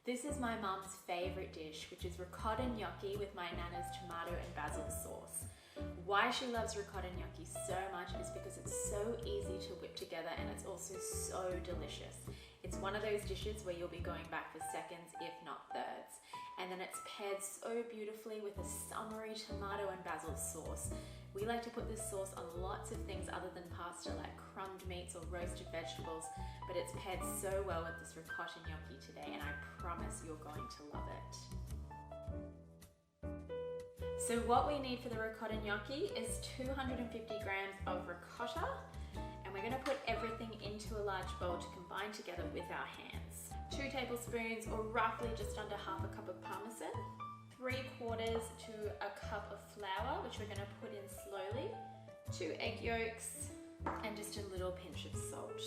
This is my mum's favourite dish, which is ricotta gnocchi with my Nanna's tomato and basil sauce. Why she loves ricotta gnocchi so much is because it's so easy to whip together and it's also so delicious. It's one of those dishes where you'll be going back for seconds, if not thirds. And then it's paired so beautifully with a summery tomato and basil sauce. We like to put this sauce on lots of things other than pasta, like crumbed meats or roasted vegetables, but it's paired so well with this ricotta gnocchi today, and I promise you're going to love it. So what we need for the ricotta gnocchi is 250 grams of ricotta, and we're going to put everything into a large bowl to combine together with our hands. 2 tablespoons, or roughly just under half a cup of parmesan, 3/4 to a cup of flour, which we're going to put in slowly, 2 egg yolks, and just a little pinch of salt.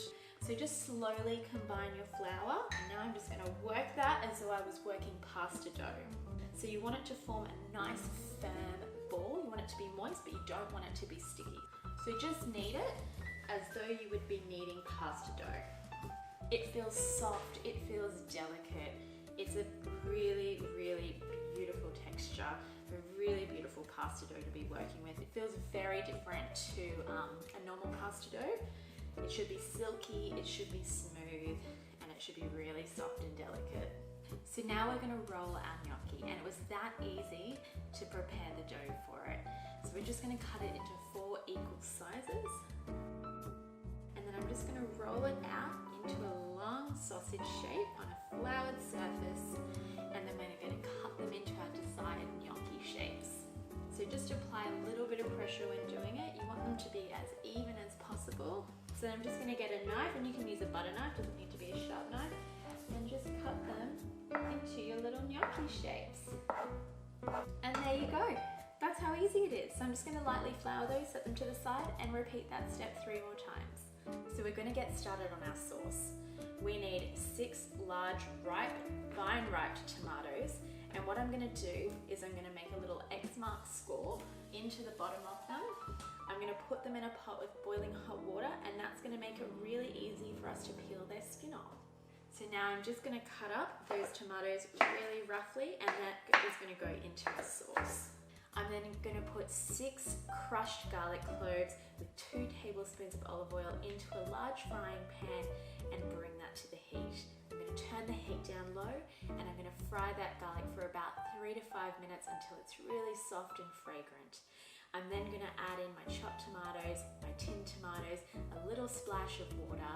So just slowly combine your flour, and now I'm just going to work that as though I was working pasta dough. So you want it to form a nice firm ball. You want it to be moist, but you don't want it to be sticky. So just knead it as though you would be kneading pasta dough. It feels soft, it feels delicate. It's a really, really beautiful texture, a really beautiful pasta dough to be working with. It feels very different to a normal pasta dough. It should be silky, it should be smooth, and it should be really soft and delicate. So now we're going to roll our gnocchi, and it was that easy to prepare the dough for it. So we're just going to cut it into 4 equal sizes, and then I'm just going to roll it out into a long sausage shape on a floured surface, and then we're going to cut them into our desired gnocchi shapes. So just apply a little bit of pressure when doing it. You want them to be as even as possible. So I'm just going to get a knife, and you can use a butter knife, doesn't need to be a sharp knife, and just cut them into your little gnocchi shapes. And there you go. That's how easy it is. So I'm just going to lightly flour those, set them to the side, and repeat that step 3 more times. So we're going to get started on our sauce. We need 6 large vine-ripe tomatoes, and what I'm going to do is I'm going to make a little X-mark score into the bottom of them. I'm going to put them in a pot with boiling hot water, and that's going to make it really easy for us to peel their skin off. So now I'm just going to cut up those tomatoes really roughly, and that is going to go into the sauce. I'm then going to put 6 crushed garlic cloves with 2 tablespoons of olive oil into a large frying pan and bring that to the heat. I'm going to turn the heat down low, and I'm going to fry that garlic for about 3 to 5 minutes until it's really soft and fragrant. I'm then going to add in my chopped tomatoes, my tinned tomatoes, a little splash of water,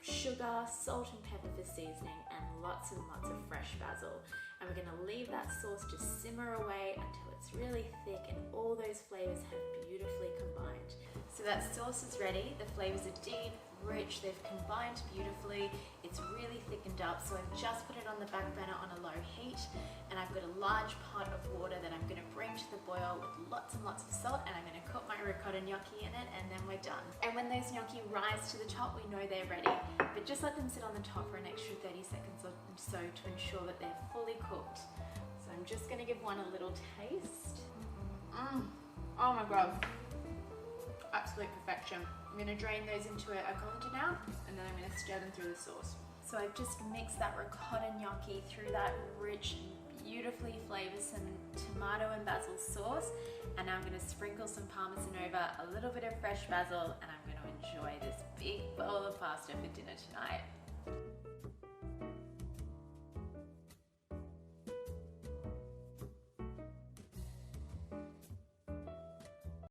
sugar, salt and pepper for seasoning, and lots of fresh basil. And we're going to leave that sauce to simmer away until it's really thick and all those flavours have beautifully combined. So that sauce is ready. The flavours are deep, rich, they've combined beautifully. It's really thickened up, so I've just put it on the back burner on a low heat, and I've got a large pot of water that I'm going to bring to the boil with lots and lots of salt, and I'm going to cook my ricotta gnocchi in it, and then we're done. And when those gnocchi rise to the top, we know they're ready, but just let them sit on the top for an extra 30 seconds or so to ensure that they're fully cooked. So I'm just going to give one a little taste. Oh my god, absolute perfection. I'm going to drain those into a colander now, and then I'm going to stir them through the sauce. So I've just mixed that ricotta gnocchi through that rich, beautifully flavoursome tomato and basil sauce, and now I'm going to sprinkle some parmesan over, a little bit of fresh basil, and I'm going to enjoy this big bowl of pasta for dinner tonight.